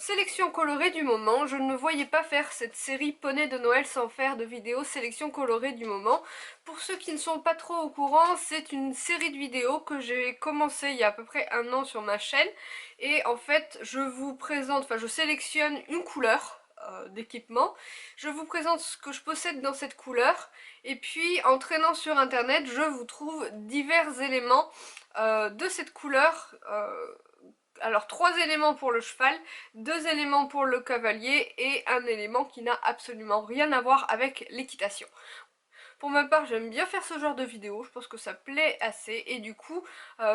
sélection colorée du moment. Je ne me voyais pas faire cette série poney de Noël sans faire de vidéo sélection colorée du moment. Pour ceux qui ne sont pas trop au courant, c'est une série de vidéos que j'ai commencé il y a à peu près un an sur ma chaîne. Et en fait, je vous présente, enfin je sélectionne une couleur d'équipement. Je vous présente ce que je possède dans cette couleur. Et puis en traînant sur internet, je vous trouve divers éléments de cette couleur. Alors 3 éléments pour le cheval, 2 éléments pour le cavalier et un élément qui n'a absolument rien à voir avec l'équitation. Pour ma part, j'aime bien faire ce genre de vidéo, je pense que ça plaît assez. Et du coup,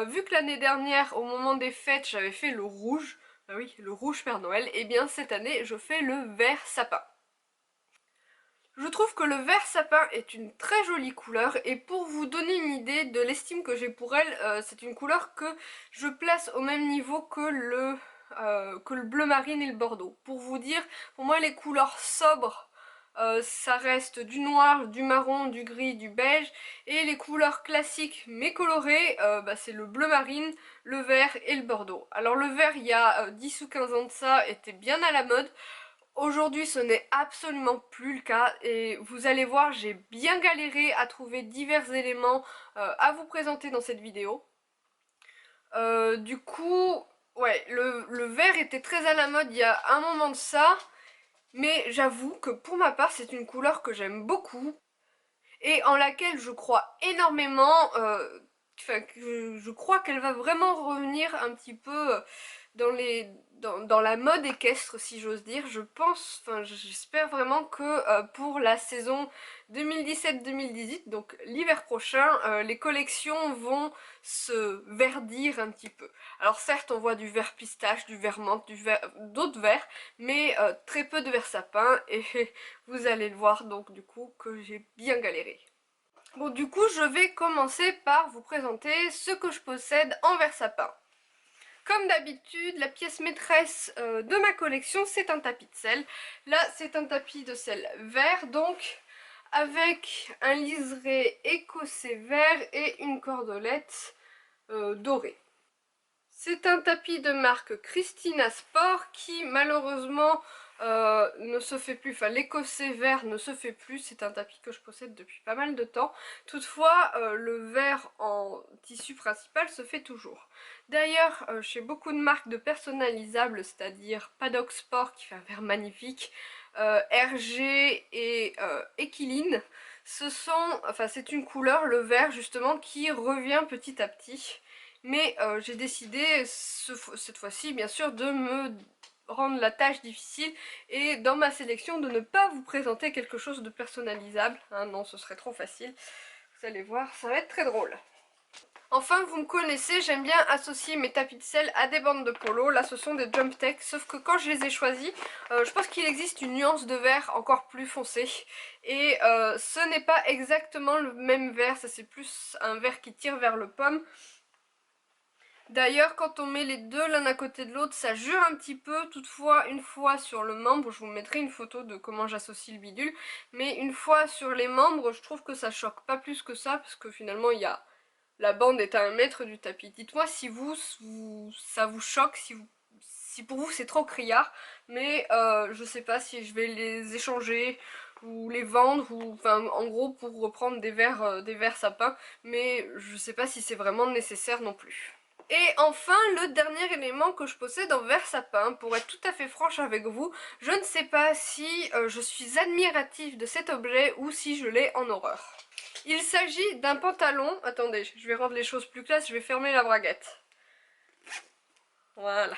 vu que l'année dernière, au moment des fêtes, j'avais fait le rouge, bah oui, le rouge Père Noël, et bien cette année, je fais le vert sapin. Je trouve que le vert sapin est une très jolie couleur et pour vous donner une idée de l'estime que j'ai pour elle, c'est une couleur que je place au même niveau que le bleu marine et le bordeaux. Pour vous dire, pour moi les couleurs sobres, ça reste du noir, du marron, du gris, du beige, et les couleurs classiques mais colorées, bah, c'est le bleu marine, le vert et le bordeaux. Alors le vert il y a 10 ou 15 ans de ça était bien à la mode. Aujourd'hui ce n'est absolument plus le cas et vous allez voir, j'ai bien galéré à trouver divers éléments à vous présenter dans cette vidéo. Du coup, ouais, le vert était très à la mode il y a un moment de ça, mais j'avoue que pour ma part c'est une couleur que j'aime beaucoup et en laquelle je crois énormément. Enfin, je crois qu'elle va vraiment revenir un petit peu dans la mode équestre, si j'ose dire. Je pense, enfin j'espère vraiment que pour la saison 2017-2018, donc l'hiver prochain, les collections vont se verdir un petit peu. Alors certes on voit du vert pistache, du vert menthe, d'autres verts, mais très peu de vert sapin et vous allez le voir donc du coup que j'ai bien galéré. Bon du coup je vais commencer par vous présenter ce que je possède en vert sapin. Comme d'habitude, la pièce maîtresse de ma collection, c'est un tapis de selle. Là, c'est un tapis de selle vert, donc avec un liseré écossais vert et une cordelette dorée. C'est un tapis de marque Christina Sport qui malheureusement ne se fait plus, enfin l'écossais vert ne se fait plus, c'est un tapis que je possède depuis pas mal de temps. Toutefois le vert en tissu principal se fait toujours. D'ailleurs chez beaucoup de marques de personnalisables, c'est-à-dire Paddock Sport qui fait un vert magnifique, RG et Equiline, c'est une couleur, le vert justement, qui revient petit à petit. Mais j'ai décidé cette fois-ci bien sûr de me rendre la tâche difficile et dans ma sélection de ne pas vous présenter quelque chose de personnalisable, hein, non ce serait trop facile, vous allez voir ça va être très drôle. Enfin vous me connaissez, j'aime bien associer mes tapis de selle à des bandes de polo, là ce sont des Jump Tech, sauf que quand je les ai choisis, je pense qu'il existe une nuance de vert encore plus foncée et ce n'est pas exactement le même vert, ça c'est plus un vert qui tire vers le pomme. D'ailleurs, quand on met les deux l'un à côté de l'autre, ça jure un petit peu. Toutefois, une fois sur le membre, je vous mettrai une photo de comment j'associe le bidule. Mais une fois sur les membres, je trouve que ça choque pas plus que ça, parce que finalement, la bande est à 1 mètre du tapis. Dites-moi si ça vous choque, si pour vous c'est trop criard. Mais je sais pas si je vais les échanger ou les vendre, ou enfin en gros pour reprendre des verres sapins. Mais je sais pas si c'est vraiment nécessaire non plus. Et enfin, le dernier élément que je possède en vert sapin, pour être tout à fait franche avec vous, je ne sais pas si je suis admirative de cet objet ou si je l'ai en horreur. Il s'agit d'un pantalon, attendez, je vais rendre les choses plus claires, je vais fermer la braguette. Voilà.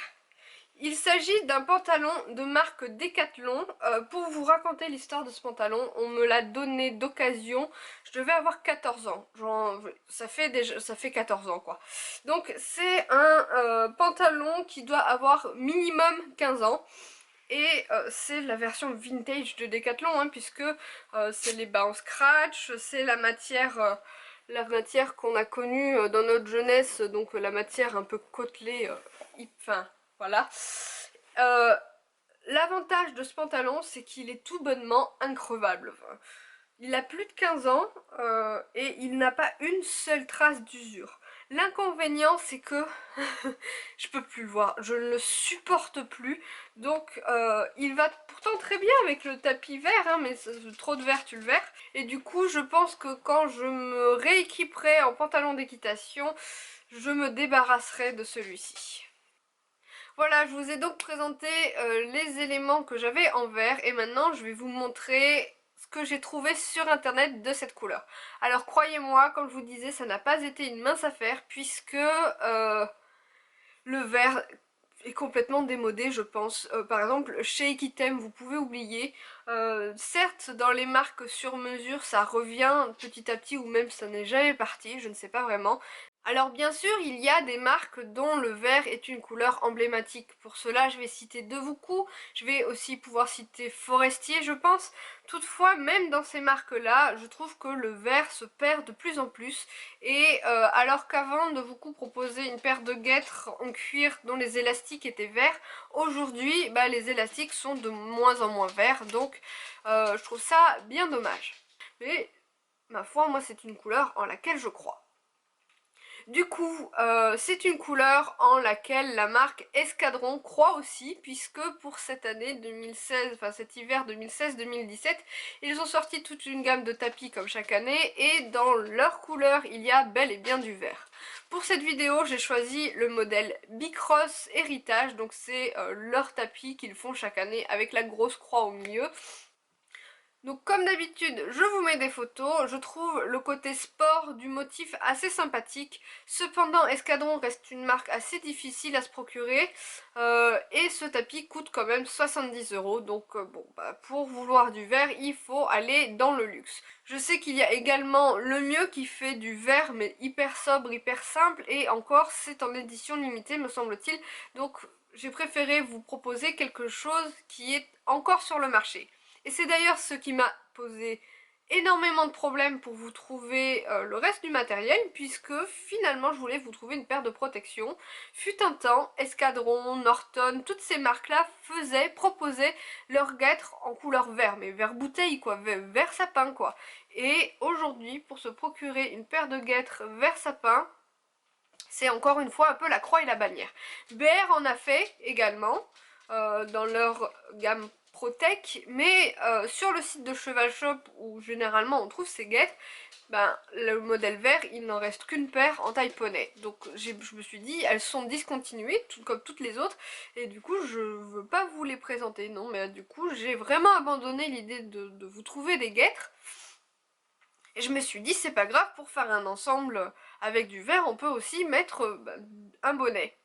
Il s'agit d'un pantalon de marque Decathlon. Pour vous raconter l'histoire de ce pantalon, on me l'a donné d'occasion. Je devais avoir 14 ans. Genre, ça fait 14 ans quoi. Donc c'est un pantalon qui doit avoir minimum 15 ans. Et c'est la version vintage de Decathlon, hein, puisque c'est les bas en scratch, c'est la matière qu'on a connue dans notre jeunesse, donc la matière un peu côtelée, enfin voilà. Euh, L'avantage de ce pantalon, c'est qu'il est tout bonnement increvable. Il a plus de 15 ans et il n'a pas une seule trace d'usure. L'inconvénient c'est que je peux plus le voir, je ne le supporte plus. Donc il va pourtant très bien avec le tapis vert, hein, mais trop de vert tu le verras. Et du coup je pense que quand je me rééquiperai en pantalon d'équitation, je me débarrasserai de celui-ci. Voilà, je vous ai donc présenté les éléments que j'avais en vert et maintenant je vais vous montrer ce que j'ai trouvé sur internet de cette couleur. Alors croyez-moi, comme je vous disais, ça n'a pas été une mince affaire puisque le vert est complètement démodé je pense. Par exemple chez Equitem vous pouvez oublier. Certes dans les marques sur mesure ça revient petit à petit ou même ça n'est jamais parti, je ne sais pas vraiment. Alors bien sûr il y a des marques dont le vert est une couleur emblématique. Pour cela je vais citer Devoucoux, je vais aussi pouvoir citer Forestier je pense. Toutefois même dans ces marques là je trouve que le vert se perd de plus en plus. Et alors qu'avant Devoucoux proposait une paire de guêtres en cuir dont les élastiques étaient verts, aujourd'hui bah, les élastiques sont de moins en moins verts, donc je trouve ça bien dommage. Mais ma foi moi c'est une couleur en laquelle je crois. Du coup, c'est une couleur en laquelle la marque Escadron croit aussi, puisque pour cette année 2016, enfin cet hiver 2016-2017, ils ont sorti toute une gamme de tapis comme chaque année, et dans leur couleur, il y a bel et bien du vert. Pour cette vidéo, j'ai choisi le modèle Bicross Héritage, donc c'est leur tapis qu'ils font chaque année avec la grosse croix au milieu. Donc comme d'habitude, je vous mets des photos, je trouve le côté sport du motif assez sympathique. Cependant, Escadron reste une marque assez difficile à se procurer et ce tapis coûte quand même 70 €. Donc bon, bah, pour vouloir du vert, il faut aller dans le luxe. Je sais qu'il y a également le mieux qui fait du vert mais hyper sobre, hyper simple et encore c'est en édition limitée me semble-t-il. Donc j'ai préféré vous proposer quelque chose qui est encore sur le marché. Et c'est d'ailleurs ce qui m'a posé énormément de problèmes pour vous trouver le reste du matériel, puisque finalement je voulais vous trouver une paire de protection. Fut un temps, Escadron, Norton, toutes ces marques-là proposaient leurs guêtres en couleur vert, mais vert bouteille quoi, vert sapin quoi. Et aujourd'hui, pour se procurer une paire de guêtres vert sapin, c'est encore une fois un peu la croix et la bannière. BR en a fait également, dans leur gamme Protec, mais sur le site de Cheval Shop où généralement on trouve ces guêtres, ben, le modèle vert il n'en reste qu'une paire en taille poney. Donc je me suis dit elles sont discontinuées tout comme toutes les autres et du coup je veux pas vous les présenter, non, mais du coup j'ai vraiment abandonné l'idée de vous trouver des guêtres. Et je me suis dit c'est pas grave, pour faire un ensemble avec du vert on peut aussi mettre un bonnet.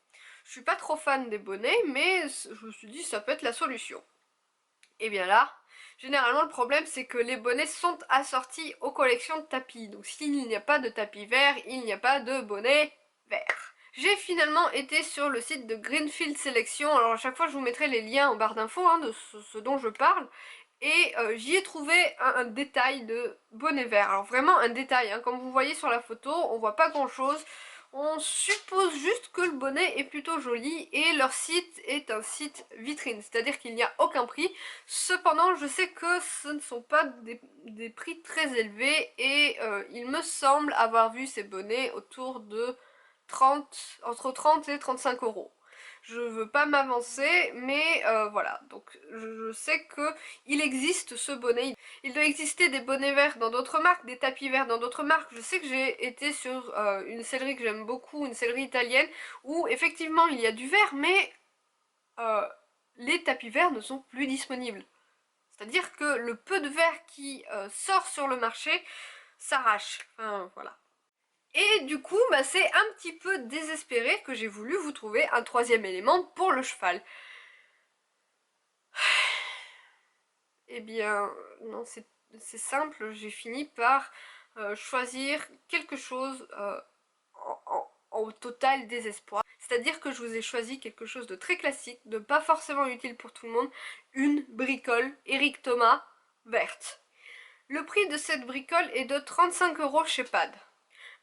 Je suis pas trop fan des bonnets mais je me suis dit ça peut être la solution. Et bien là, généralement le problème c'est que les bonnets sont assortis aux collections de tapis. Donc s'il n'y a pas de tapis vert, il n'y a pas de bonnet vert. J'ai finalement été sur le site de Greenfield Selection. Alors à chaque fois je vous mettrai les liens en barre d'infos de ce dont je parle. Et j'y ai trouvé un détail de bonnet vert. Alors vraiment un détail, hein. Comme vous voyez sur la photo, on voit pas grand chose. On suppose juste que le bonnet est plutôt joli et leur site est un site vitrine, c'est-à-dire qu'il n'y a aucun prix. Cependant, je sais que ce ne sont pas des prix très élevés et il me semble avoir vu ces bonnets autour de entre 30 et 35 €. Je veux pas m'avancer, mais voilà, donc je sais que il existe ce bonnet. Il doit exister des bonnets verts dans d'autres marques, des tapis verts dans d'autres marques. Je sais que j'ai été sur une sellerie que j'aime beaucoup, une sellerie italienne, où effectivement il y a du vert, mais les tapis verts ne sont plus disponibles. C'est-à-dire que le peu de vert qui sort sur le marché s'arrache. Enfin, voilà. Et du coup, bah, c'est un petit peu désespéré que j'ai voulu vous trouver un troisième élément pour le cheval. Eh bien, non, c'est simple, j'ai fini par choisir quelque chose en total désespoir. C'est-à-dire que je vous ai choisi quelque chose de très classique, de pas forcément utile pour tout le monde, une bricole Eric Thomas verte. Le prix de cette bricole est de 35 € chez Pad.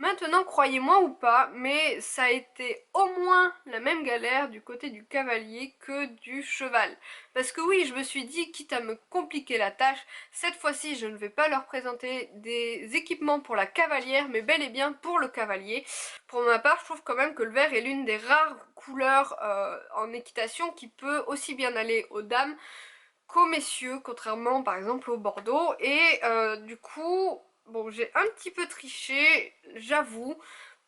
Maintenant, croyez-moi ou pas, mais ça a été au moins la même galère du côté du cavalier que du cheval. Parce que oui, je me suis dit, quitte à me compliquer la tâche, cette fois-ci je ne vais pas leur présenter des équipements pour la cavalière, mais bel et bien pour le cavalier. Pour ma part, je trouve quand même que le vert est l'une des rares couleurs en équitation qui peut aussi bien aller aux dames qu'aux messieurs, contrairement par exemple au bordeaux. Et du coup, bon, j'ai un petit peu triché, j'avoue.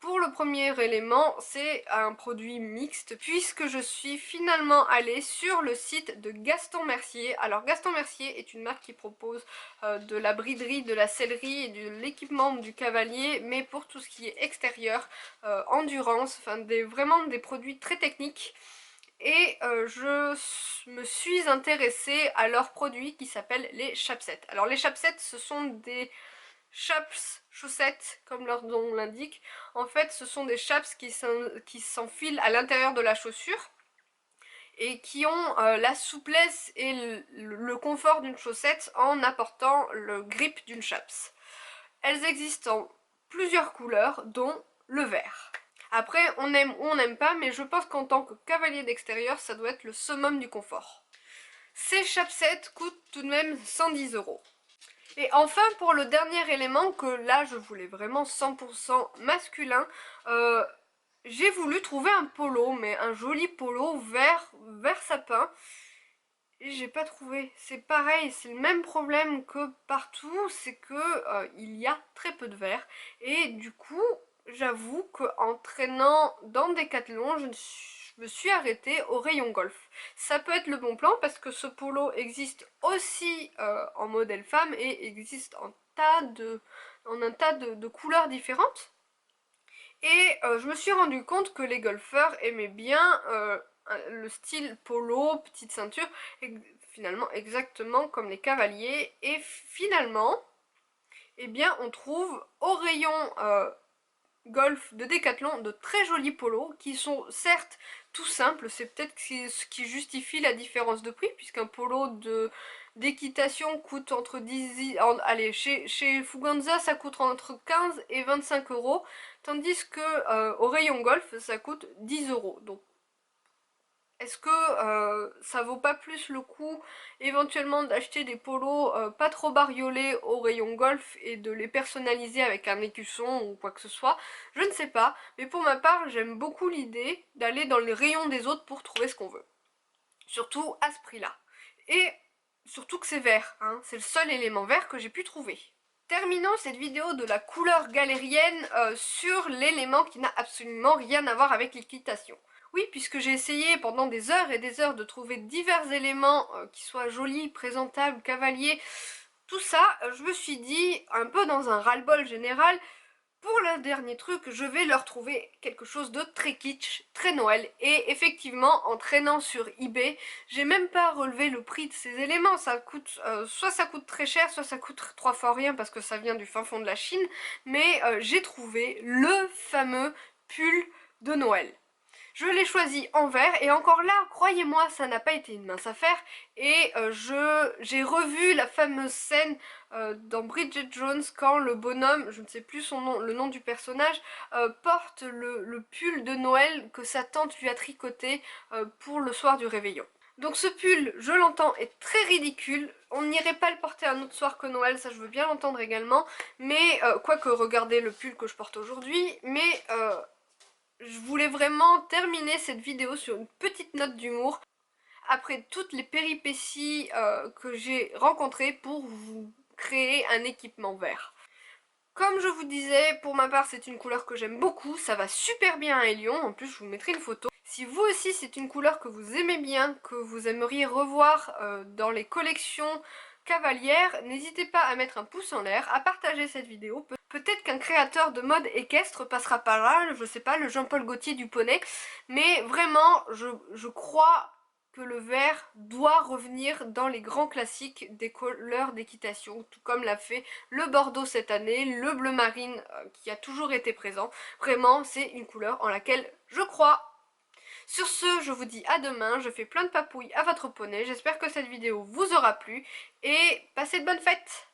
Pour le premier élément, c'est un produit mixte puisque je suis finalement allée sur le site de Gaston Mercier. Alors Gaston Mercier est une marque qui propose de la briderie, de la sellerie et de l'équipement du cavalier, mais pour tout ce qui est extérieur, endurance, enfin vraiment des produits très techniques. Et je me suis intéressée à leurs produits qui s'appellent les chapsets. Alors les chapsets, ce sont des chaps chaussettes, comme leur nom l'indique. En fait, ce sont des chaps qui s'enfilent à l'intérieur de la chaussure et qui ont la souplesse et le confort d'une chaussette en apportant le grip d'une chaps. Elles existent en plusieurs couleurs, dont le vert. Après, on aime ou on n'aime pas, mais je pense qu'en tant que cavalier d'extérieur, ça doit être le summum du confort. Ces chapsets coûtent tout de même 110 €. Et enfin, pour le dernier élément, que là je voulais vraiment 100% masculin, j'ai voulu trouver un polo, mais un joli polo vert sapin. Et j'ai pas trouvé. C'est pareil, c'est le même problème que partout, c'est que il y a très peu de vert. Et du coup, j'avoue qu'en traînant dans Decathlon, je me suis arrêtée au rayon golf. Ça peut être le bon plan parce que ce polo existe aussi en modèle femme et existe en un tas de couleurs différentes. Et je me suis rendu compte que les golfeurs aimaient bien le style polo, petite ceinture, finalement exactement comme les cavaliers. Et finalement, eh bien, on trouve au rayon golf de Decathlon de très jolis polos qui sont certes tout simples, c'est peut-être ce qui justifie la différence de prix, puisqu'un polo d'équitation coûte entre 10... allez, chez Fuganza ça coûte entre 15 et 25 €, tandis que au rayon golf ça coûte 10 €. Donc est-ce que ça vaut pas plus le coup éventuellement d'acheter des polos pas trop bariolés au rayon golf et de les personnaliser avec un écusson ou quoi que ce soit? Je ne sais pas, mais pour ma part j'aime beaucoup l'idée d'aller dans les rayons des autres pour trouver ce qu'on veut. Surtout à ce prix-là. Et surtout que c'est vert, hein, c'est le seul élément vert que j'ai pu trouver. Terminons cette vidéo de la couleur galérienne sur l'élément qui n'a absolument rien à voir avec l'équitation. Oui, puisque j'ai essayé pendant des heures et des heures de trouver divers éléments qui soient jolis, présentables, cavaliers, tout ça, je me suis dit, un peu dans un ras-le-bol général, pour le dernier truc, je vais leur trouver quelque chose de très kitsch, très Noël. Et effectivement, en traînant sur eBay, j'ai même pas relevé le prix de ces éléments. Ça coûte, soit ça coûte très cher, soit ça coûte 3 fois rien parce que ça vient du fin fond de la Chine. Mais j'ai trouvé le fameux pull de Noël. Je l'ai choisi en vert et encore là, croyez-moi, ça n'a pas été une mince affaire. Et j'ai revu la fameuse scène dans Bridget Jones quand le bonhomme, je ne sais plus son nom, le nom du personnage, porte le pull de Noël que sa tante lui a tricoté pour le soir du réveillon. Donc ce pull, je l'entends, est très ridicule. On n'irait pas le porter un autre soir que Noël, ça je veux bien l'entendre également. Mais, quoique regardez le pull que je porte aujourd'hui, mais je voulais vraiment terminer cette vidéo sur une petite note d'humour après toutes les péripéties que j'ai rencontrées pour vous créer un équipement vert. Comme je vous disais, pour ma part c'est une couleur que j'aime beaucoup, ça va super bien à Elion, en plus je vous mettrai une photo. Si vous aussi c'est une couleur que vous aimez bien, que vous aimeriez revoir dans les collections cavalières, n'hésitez pas à mettre un pouce en l'air, à partager cette vidéo. Peut-être qu'un créateur de mode équestre passera par là, je sais pas, le Jean-Paul Gaultier du poney, mais vraiment je crois que le vert doit revenir dans les grands classiques des couleurs d'équitation, tout comme l'a fait le bordeaux cette année, le bleu marine qui a toujours été présent. Vraiment, c'est une couleur en laquelle je crois. Sur ce, je vous dis à demain, je fais plein de papouilles à votre poney, j'espère que cette vidéo vous aura plu et passez de bonnes fêtes!